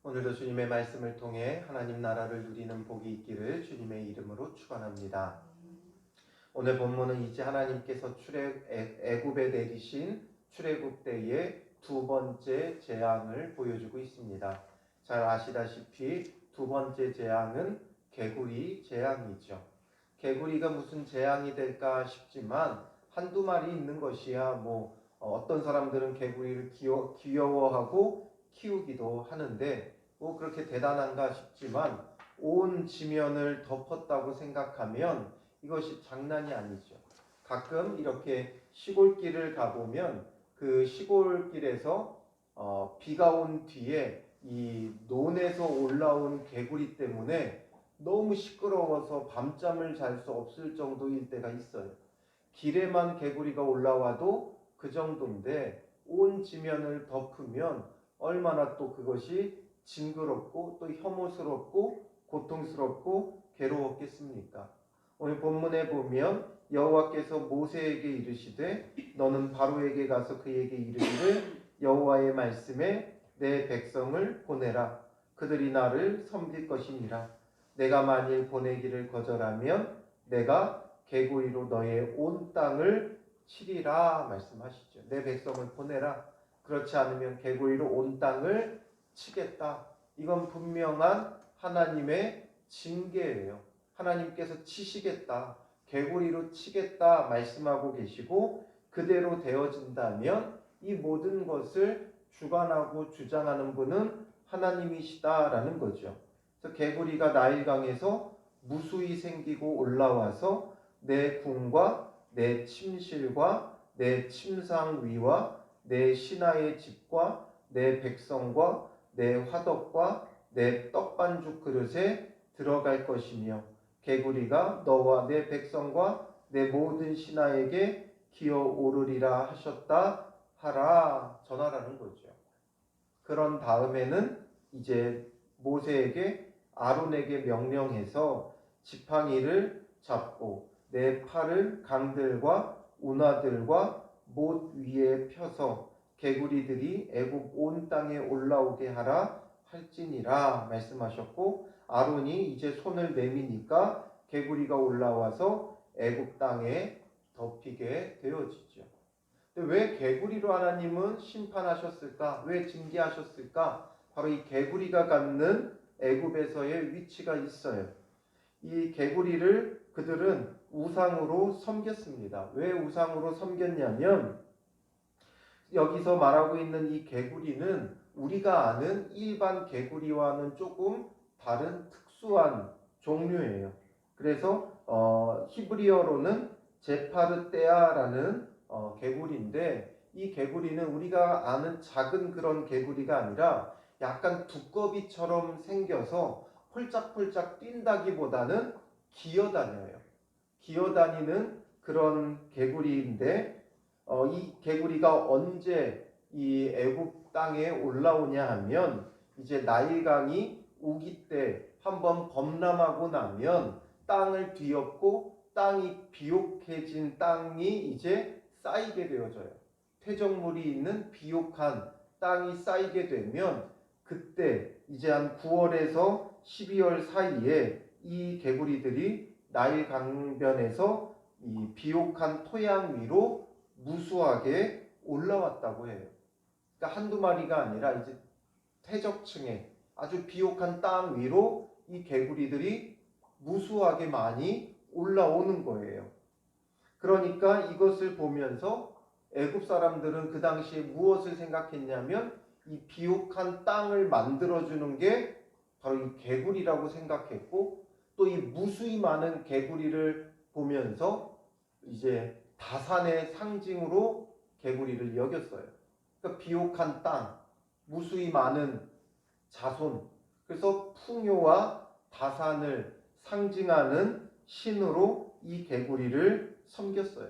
오늘도 주님의 말씀을 통해 하나님 나라를 누리는 복이 있기를 주님의 이름으로 축원합니다. 오늘 본문은 이제 하나님께서 애굽에 내리신 출애굽 때의 두 번째 재앙을 보여주고 있습니다. 잘 아시다시피 두 번째 재앙은 개구리 재앙이죠. 개구리가 무슨 재앙이 될까 싶지만 한두 마리 있는 것이야 어떤 사람들은 개구리를 귀여워하고 키우기도 하는데 그렇게 대단한가 싶지만 온 지면을 덮었다고 생각하면 이것이 장난이 아니죠. 가끔 이렇게 시골길을 가보면 그 시골길에서 비가 온 뒤에 이 논에서 올라온 개구리 때문에 너무 시끄러워서 밤잠을 잘 수 없을 정도일 때가 있어요. 길에만 개구리가 올라와도 그 정도인데 온 지면을 덮으면 얼마나 또 그것이 징그럽고 또 혐오스럽고 고통스럽고 괴로웠겠습니까? 오늘 본문에 보면 여호와께서 모세에게 이르시되 너는 바로에게 가서 그에게 이르기를 여호와의 말씀에 내 백성을 보내라. 그들이 나를 섬길 것이니라. 내가 만일 보내기를 거절하면 내가 개구리로 너의 온 땅을 치리라 말씀하시죠. 내 백성을 보내라. 그렇지 않으면 개구리로 온 땅을 치겠다. 이건 분명한 하나님의 징계예요. 하나님께서 치시겠다, 개구리로 치겠다 말씀하고 계시고 그대로 되어진다면 이 모든 것을 주관하고 주장하는 분은 하나님이시다라는 거죠. 그래서 개구리가 나일강에서 무수히 생기고 올라와서 내 궁과 내 침실과 내 침상 위와 내 신하의 집과 내 백성과 내 화덕과 내 떡반죽 그릇에 들어갈 것이며 개구리가 너와 내 백성과 내 모든 신하에게 기어오르리라 하셨다 하라 전하라는 거죠. 그런 다음에는 이제 모세에게 아론에게 명령해서 지팡이를 잡고 내 팔을 강들과 운하들과 못 위에 펴서 개구리들이 애굽 온 땅에 올라오게 하라 할지니라 말씀하셨고 아론이 이제 손을 내미니까 개구리가 올라와서 애굽 땅에 덮이게 되어지죠. 근데 왜 개구리로 하나님은 심판하셨을까? 왜 징계하셨을까? 바로 이 개구리가 갖는 애굽에서의 위치가 있어요. 이 개구리를 그들은 우상으로 섬겼습니다. 왜 우상으로 섬겼냐면 여기서 말하고 있는 이 개구리는 우리가 아는 일반 개구리와는 조금 다른 특수한 종류예요. 그래서 히브리어로는 제파르떼아라는 개구리인데 이 개구리는 우리가 아는 작은 그런 개구리가 아니라 약간 두꺼비처럼 생겨서 폴짝폴짝 뛴다기보다는 기어다녀요. 기어다니는 그런 개구리인데 이 개구리가 언제 이 애굽 땅에 올라오냐 하면 이제 나일강이 우기 때 한번 범람하고 나면 땅을 뒤엎고 땅이 비옥해진 땅이 이제 쌓이게 되어져요. 퇴적물이 있는 비옥한 땅이 쌓이게 되면 그때 이제 한 9월에서 12월 사이에 이 개구리들이 나일 강변에서 이 비옥한 토양 위로 무수하게 올라왔다고 해요. 그러니까 한두 마리가 아니라 이제 퇴적층에 아주 비옥한 땅 위로 이 개구리들이 무수하게 많이 올라오는 거예요. 그러니까 이것을 보면서 애굽 사람들은 그 당시에 무엇을 생각했냐면 이 비옥한 땅을 만들어주는 게 바로 이 개구리라고 생각했고 또 이 무수히 많은 개구리를 보면서 이제 다산의 상징으로 개구리를 여겼어요. 그러니까 비옥한 땅, 무수히 많은 자손, 그래서 풍요와 다산을 상징하는 신으로 이 개구리를 섬겼어요.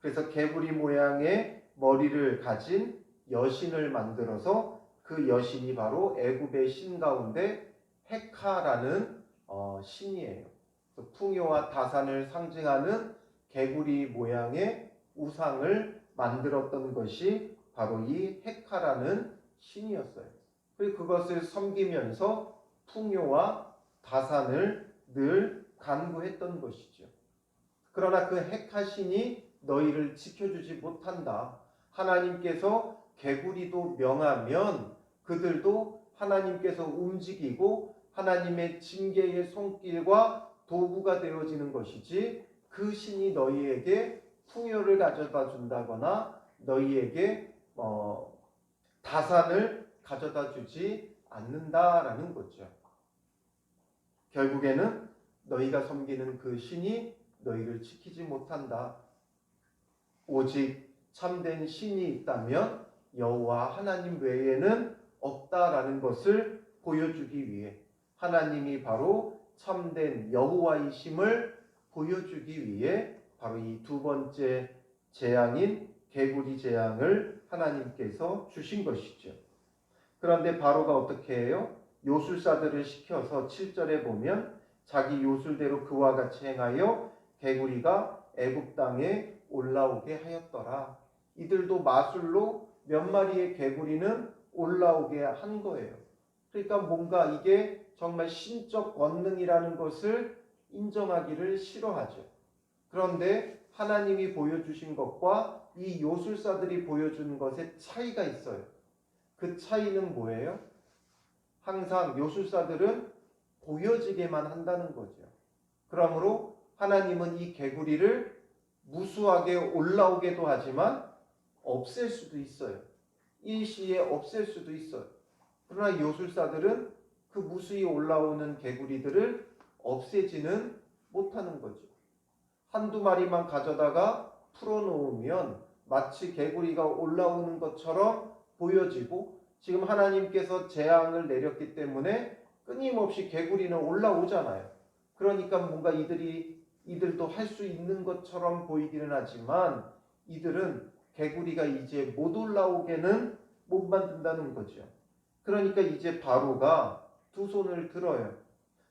그래서 개구리 모양의 머리를 가진 여신을 만들어서 그 여신이 바로 애굽의 신 가운데 헤카라는 신이에요. 풍요와 다산을 상징하는 개구리 모양의 우상을 만들었던 것이 바로 이 헤카라는 신이었어요. 그리고 그것을 섬기면서 풍요와 다산을 늘 간구했던 것이죠. 그러나 그 핵하신이 너희를 지켜주지 못한다. 하나님께서 개구리도 명하면 그들도 하나님께서 움직이고 하나님의 징계의 손길과 도구가 되어지는 것이지, 그 신이 너희에게 풍요를 가져다 준다거나 너희에게 다산을 가져다 주지 않는다라는 거죠. 결국에는 너희가 섬기는 그 신이 너희를 지키지 못한다. 오직 참된 신이 있다면 여호와 하나님 외에는 없다라는 것을 보여주기 위해, 하나님이 바로 참된 여호와이심을 보여주기 위해 바로 이 두 번째 재앙인 개구리 재앙을 하나님께서 주신 것이죠. 그런데 바로가 어떻게 해요? 요술사들을 시켜서 7절에 보면 자기 요술대로 그와 같이 행하여 개구리가 애굽 땅에 올라오게 하였더라. 이들도 마술로 몇 마리의 개구리는 올라오게 한 거예요. 그러니까 뭔가 이게 정말 신적 권능이라는 것을 인정하기를 싫어하죠. 그런데 하나님이 보여주신 것과 이 요술사들이 보여주는 것에 차이가 있어요. 그 차이는 뭐예요? 항상 요술사들은 보여지게만 한다는 거죠. 그러므로 하나님은 이 개구리를 무수하게 올라오게도 하지만 없앨 수도 있어요. 일시에 없앨 수도 있어요. 그러나 요술사들은 그 무수히 올라오는 개구리들을 없애지는 못하는 거죠. 한두 마리만 가져다가 풀어놓으면 마치 개구리가 올라오는 것처럼 보여지고, 지금 하나님께서 재앙을 내렸기 때문에 끊임없이 개구리는 올라오잖아요. 그러니까 뭔가 이들도 할 수 있는 것처럼 보이기는 하지만 이들은 개구리가 이제 못 올라오게는 못 만든다는 거죠. 그러니까 이제 바로가 두 손을 들어요.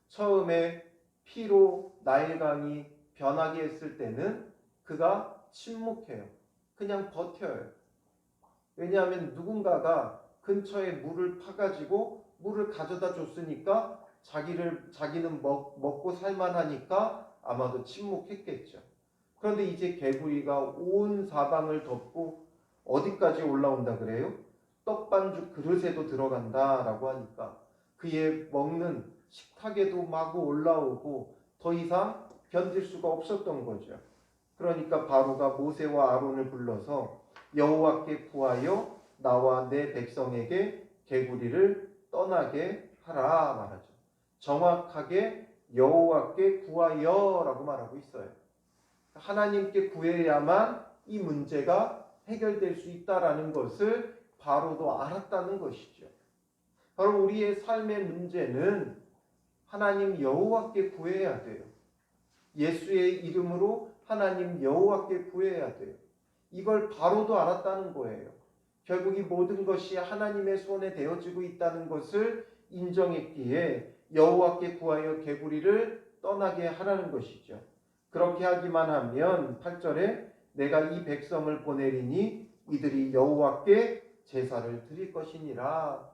처음에 피로 나일강이 변하게 했을 때는 그가 침묵해요. 그냥 버텨요. 왜냐하면 누군가가 근처에 물을 파가지고 물을 가져다 줬으니까 자기는 먹고 살만하니까 아마도 침묵했겠죠. 그런데 이제 개구리가 온 사방을 덮고 어디까지 올라온다 그래요? 떡반죽 그릇에도 들어간다라고 하니까 그의 먹는 식탁에도 마구 올라오고 더 이상 견딜 수가 없었던 거죠. 그러니까 바로가 모세와 아론을 불러서 여호와께 구하여 나와 내 백성에게 개구리를 떠나게 하라 말하죠. 정확하게 여호와께 구하여라고 말하고 있어요. 하나님께 구해야만 이 문제가 해결될 수 있다라는 것을 바로도 알았다는 것이죠. 바로 우리의 삶의 문제는 하나님 여호와께 구해야 돼요. 예수의 이름으로 하나님 여호와께 구해야 돼요. 이걸 바로도 알았다는 거예요. 결국 이 모든 것이 하나님의 손에 되어지고 있다는 것을 인정했기에 여호와께 구하여 개구리를 떠나게 하라는 것이죠. 그렇게 하기만 하면 8절에 내가 이 백성을 보내리니 이들이 여호와께 제사를 드릴 것이니라.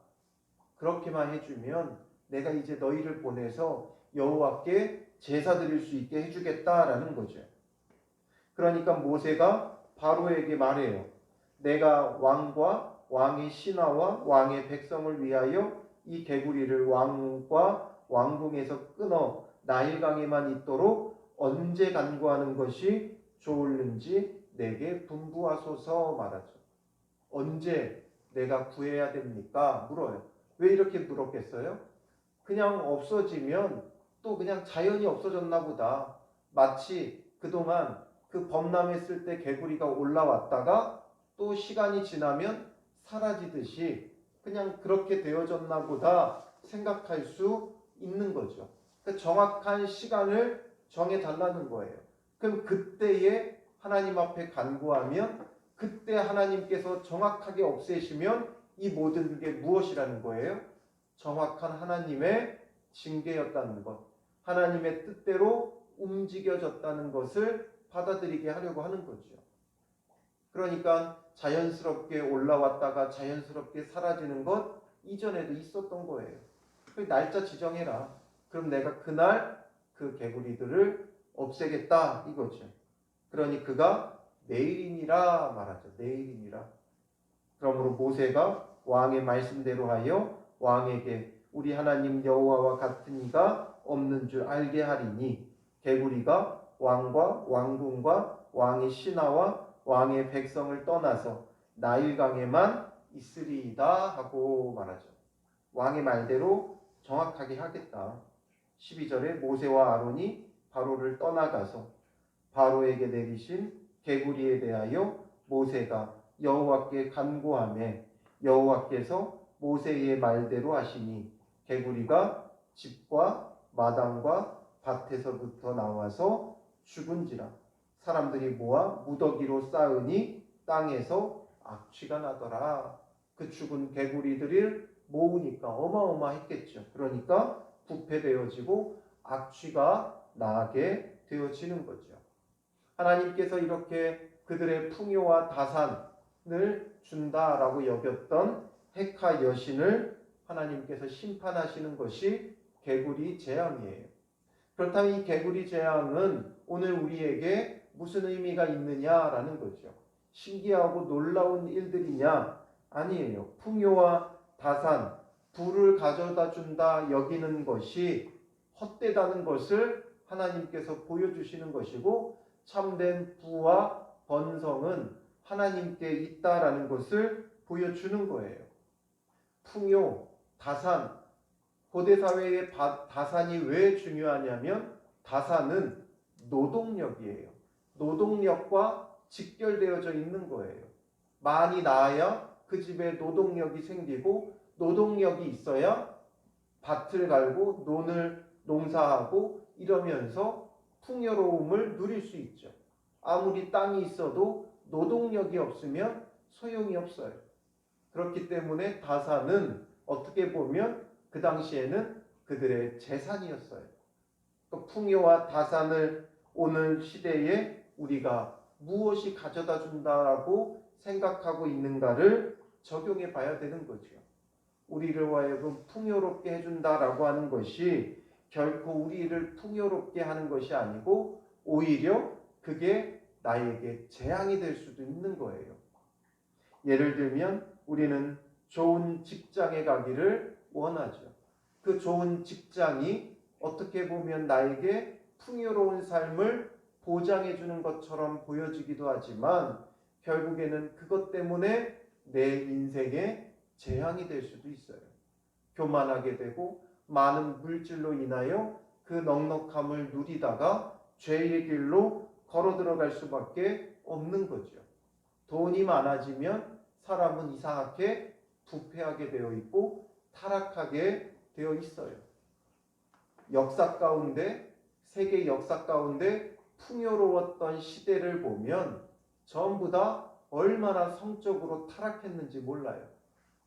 그렇게만 해주면 내가 이제 너희를 보내서 여호와께 제사 드릴 수 있게 해주겠다라는 거죠. 그러니까 모세가 바로에게 말해요. 내가 왕과 왕의 신하와 왕의 백성을 위하여 이 개구리를 왕과 왕궁에서 끊어 나일강에만 있도록 언제 간구하는 것이 좋을는지 내게 분부하소서 말하죠. 언제 내가 구해야 됩니까? 물어요. 왜 이렇게 물었겠어요? 그냥 없어지면 또 그냥 자연히 없어졌나 보다. 마치 그동안 그 범람했을 때 개구리가 올라왔다가 또 시간이 지나면 사라지듯이 그냥 그렇게 되어졌나 보다 생각할 수 있는 거죠. 그러니까 정확한 시간을 정해달라는 거예요. 그럼 그때에 하나님 앞에 간구하면 그때 하나님께서 정확하게 없애시면 이 모든 게 무엇이라는 거예요? 정확한 하나님의 징계였다는 것, 하나님의 뜻대로 움직여졌다는 것을 받아들이게 하려고 하는 거죠. 그러니까 자연스럽게 올라왔다가 자연스럽게 사라지는 것, 이전에도 있었던 거예요. 그 날짜 지정해라. 그럼 내가 그날 그 개구리들을 없애겠다 이거죠. 그러니 그가 내일이니라 말하죠. 내일이니라. 그러므로 모세가 왕의 말씀대로 하여 왕에게 우리 하나님 여호와와 같은 이가 없는 줄 알게 하리니 개구리가 왕과 왕궁과 왕의 신하와 왕의 백성을 떠나서 나일강에만 있으리이다 하고 말하죠. 왕의 말대로 정확하게 하겠다. 12절에 모세와 아론이 바로를 떠나가서 바로에게 내리신 개구리에 대하여 모세가 여호와께 간구하매 여호와께서 모세의 말대로 하시니 개구리가 집과 마당과 밭에서부터 나와서 죽은지라 사람들이 모아 무더기로 쌓으니 땅에서 악취가 나더라. 그 죽은 개구리들을 모으니까 어마어마했겠죠. 그러니까 부패되어지고 악취가 나게 되어지는 거죠. 하나님께서 이렇게 그들의 풍요와 다산을 준다라고 여겼던 헤카 여신을 하나님께서 심판하시는 것이 개구리 재앙이에요. 그렇다면 이 개구리 재앙은 오늘 우리에게 무슨 의미가 있느냐라는 거죠. 신기하고 놀라운 일들이냐? 아니에요. 풍요와 다산, 부를 가져다 준다 여기는 것이 헛되다는 것을 하나님께서 보여주시는 것이고 참된 부와 번성은 하나님께 있다라는 것을 보여주는 거예요. 풍요, 다산, 고대사회의 다산이 왜 중요하냐면 다산은 노동력이에요. 노동력과 직결되어져 있는 거예요. 많이 낳아야 그 집에 노동력이 생기고 노동력이 있어야 밭을 갈고 논을 농사하고 이러면서 풍요로움을 누릴 수 있죠. 아무리 땅이 있어도 노동력이 없으면 소용이 없어요. 그렇기 때문에 다산은 어떻게 보면 그 당시에는 그들의 재산이었어요. 또 풍요와 다산을 오늘 시대에 우리가 무엇이 가져다 준다라고 생각하고 있는가를 적용해 봐야 되는 거죠. 우리를 하여금 풍요롭게 해준다라고 하는 것이 결코 우리를 풍요롭게 하는 것이 아니고 오히려 그게 나에게 재앙이 될 수도 있는 거예요. 예를 들면 우리는 좋은 직장에 가기를 원하죠. 그 좋은 직장이 어떻게 보면 나에게 풍요로운 삶을 보장해 주는 것처럼 보여지기도 하지만 결국에는 그것 때문에 내 인생에 재앙이 될 수도 있어요. 교만하게 되고 많은 물질로 인하여 그 넉넉함을 누리다가 죄의 길로 걸어 들어갈 수밖에 없는 거죠. 돈이 많아지면 사람은 이상하게 부패하게 되어 있고 타락하게 되어 있어요. 역사 가운데 세계 역사 가운데 풍요로웠던 시대를 보면 전부 다 얼마나 성적으로 타락했는지 몰라요.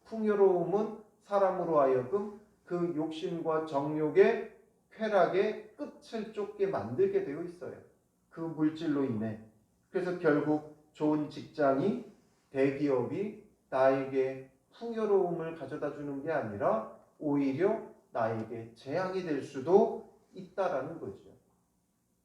풍요로움은 사람으로 하여금 그 욕심과 정욕의 쾌락의 끝을 쫓게 만들게 되어 있어요. 그 물질로 인해. 그래서 결국 좋은 직장이 대기업이 나에게 풍요로움을 가져다 주는 게 아니라 오히려 나에게 재앙이 될 수도 있다라는 거죠.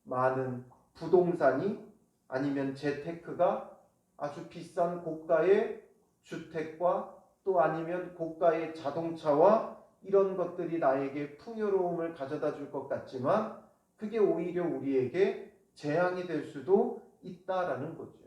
많은 부동산이 아니면 재테크가 아주 비싼 고가의 주택과 또 아니면 고가의 자동차와 이런 것들이 나에게 풍요로움을 가져다 줄 것 같지만 그게 오히려 우리에게 재앙이 될 수도 있다라는 거죠.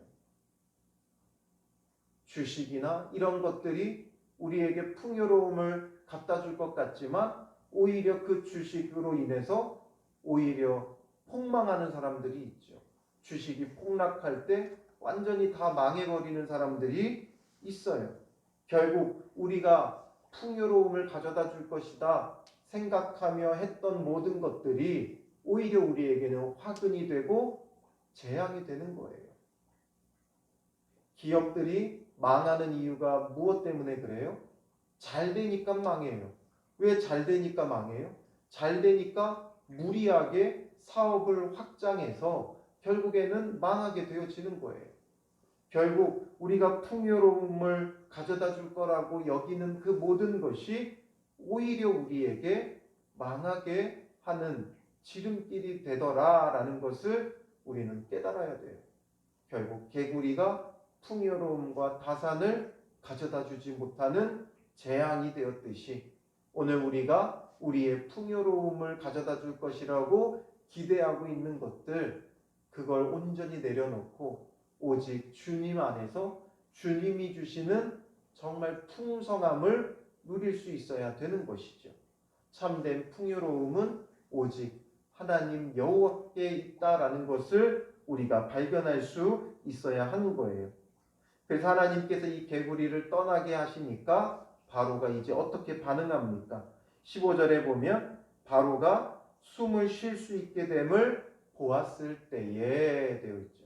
주식이나 이런 것들이 우리에게 풍요로움을 갖다 줄 것 같지만 오히려 그 주식으로 인해서 오히려 폭망하는 사람들이 있죠. 주식이 폭락할 때 완전히 다 망해버리는 사람들이 있어요. 결국 우리가 풍요로움을 가져다 줄 것이다 생각하며 했던 모든 것들이 오히려 우리에게는 화근이 되고 재앙이 되는 거예요. 기업들이 망하는 이유가 무엇 때문에 그래요? 잘 되니까 망해요. 왜 잘 되니까 망해요? 잘 되니까 무리하게 사업을 확장해서 결국에는 망하게 되어지는 거예요. 결국 우리가 풍요로움을 가져다 줄 거라고 여기는 그 모든 것이 오히려 우리에게 망하게 하는 지름길이 되더라라는 것을 우리는 깨달아야 돼요. 결국 개구리가 풍요로움과 다산을 가져다 주지 못하는 재앙이 되었듯이 오늘 우리가 우리의 풍요로움을 가져다 줄 것이라고 기대하고 있는 것들, 그걸 온전히 내려놓고 오직 주님 안에서 주님이 주시는 정말 풍성함을 누릴 수 있어야 되는 것이죠. 참된 풍요로움은 오직 하나님 여호와께 있다라는 것을 우리가 발견할 수 있어야 하는 거예요. 그래서 하나님께서 이 개구리를 떠나게 하시니까 바로가 이제 어떻게 반응합니까? 15절에 보면 바로가 숨을 쉴 수 있게 됨을 보았을 때에 되어 있죠.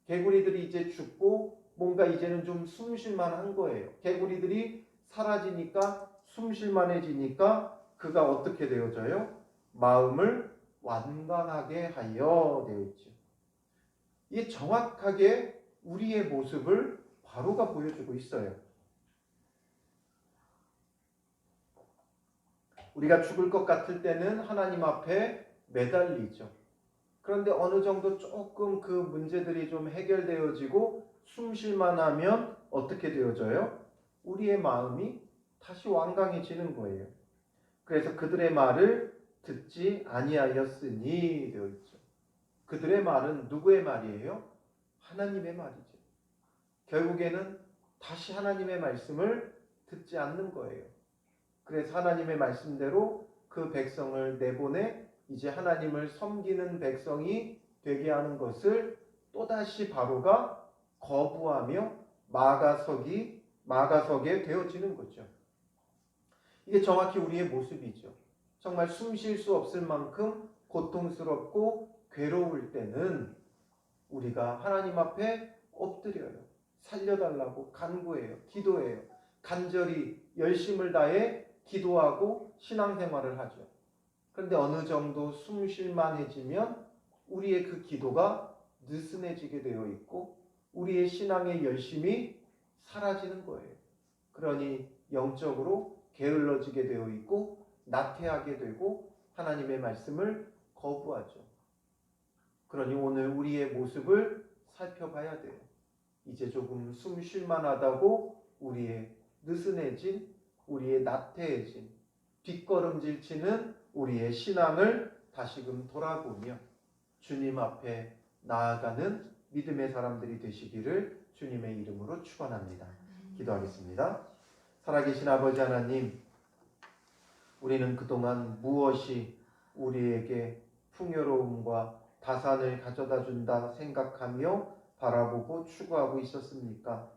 개구리들이 이제 죽고 뭔가 이제는 좀 숨쉴만한 거예요. 개구리들이 사라지니까 숨쉴만해지니까 그가 어떻게 되어져요? 마음을 완강하게 하여 되어 있죠. 이 정확하게 우리의 모습을 바로가 보여주고 있어요. 우리가 죽을 것 같을 때는 하나님 앞에 매달리죠. 그런데 어느 정도 조금 그 문제들이 좀 해결되어지고 숨쉴만 하면 어떻게 되어져요? 우리의 마음이 다시 완강해지는 거예요. 그래서 그들의 말을 듣지 아니하였으니 되어 있죠. 그들의 말은 누구의 말이에요? 하나님의 말이죠. 결국에는 다시 하나님의 말씀을 듣지 않는 거예요. 그래서 하나님의 말씀대로 그 백성을 내보내 이제 하나님을 섬기는 백성이 되게 하는 것을 또다시 바로가 거부하며 막아서게 되어지는 거죠. 이게 정확히 우리의 모습이죠. 정말 숨 쉴 수 없을 만큼 고통스럽고 괴로울 때는 우리가 하나님 앞에 엎드려요. 살려달라고 간구해요. 기도해요. 간절히 열심을 다해 기도하고 신앙생활을 하죠. 그런데 어느 정도 숨 쉴만해지면 우리의 그 기도가 느슨해지게 되어 있고 우리의 신앙의 열심이 사라지는 거예요. 그러니 영적으로 게을러지게 되어 있고 나태하게 되고 하나님의 말씀을 거부하죠. 그러니 오늘 우리의 모습을 살펴봐야 돼요. 이제 조금 숨 쉴만하다고 우리의 느슨해진, 우리의 나태해진, 뒷걸음질 치는 우리의 신앙을 다시금 돌아보며 주님 앞에 나아가는 믿음의 사람들이 되시기를 주님의 이름으로 축원합니다. 기도하겠습니다. 살아계신 아버지 하나님, 우리는 그동안 무엇이 우리에게 풍요로움과 다산을 가져다 준다 생각하며 바라보고 추구하고 있었습니까?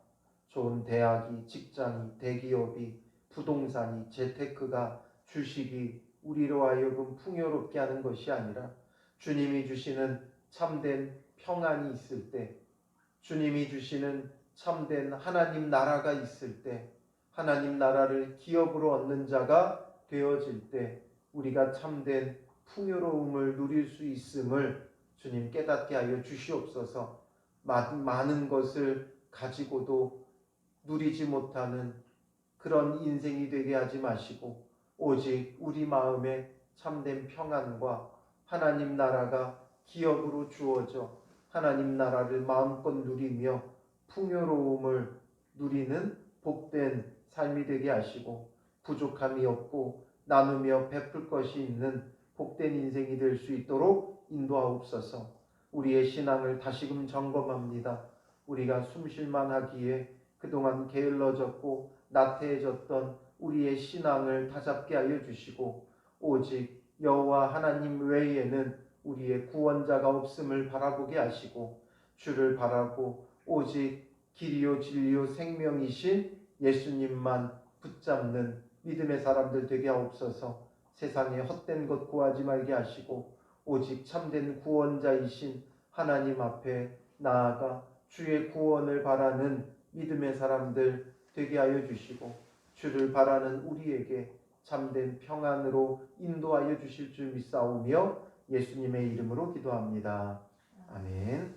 좋은 대학이, 직장이, 대기업이, 부동산이, 재테크가, 주식이 우리로 하여금 풍요롭게 하는 것이 아니라 주님이 주시는 참된 평안이 있을 때, 주님이 주시는 참된 하나님 나라가 있을 때, 하나님 나라를 기업으로 얻는 자가 되어질 때 우리가 참된 풍요로움을 누릴 수 있음을 주님 깨닫게 하여 주시옵소서. 많은 것을 가지고도 누리지 못하는 그런 인생이 되게 하지 마시고 오직 우리 마음에 참된 평안과 하나님 나라가 기업으로 주어져 하나님 나라를 마음껏 누리며 풍요로움을 누리는 복된 삶이 되게 하시고 부족함이 없고 나누며 베풀 것이 있는 복된 인생이 될 수 있도록 인도하옵소서. 우리의 신앙을 다시금 점검합니다. 우리가 숨쉴만 하기에 그동안 게을러졌고 나태해졌던 우리의 신앙을 다잡게 하여 주시고 오직 여호와 하나님 외에는 우리의 구원자가 없음을 바라보게 하시고 주를 바라고 오직 길이요 진리요 생명이신 예수님만 붙잡는 믿음의 사람들 되게 하옵소서. 세상에 헛된 것 구하지 말게 하시고 오직 참된 구원자이신 하나님 앞에 나아가 주의 구원을 바라는 믿음의 사람들 되게 하여 주시고 주를 바라는 우리에게 참된 평안으로 인도하여 주실 줄 믿사오며 예수님의 이름으로 기도합니다. 아멘.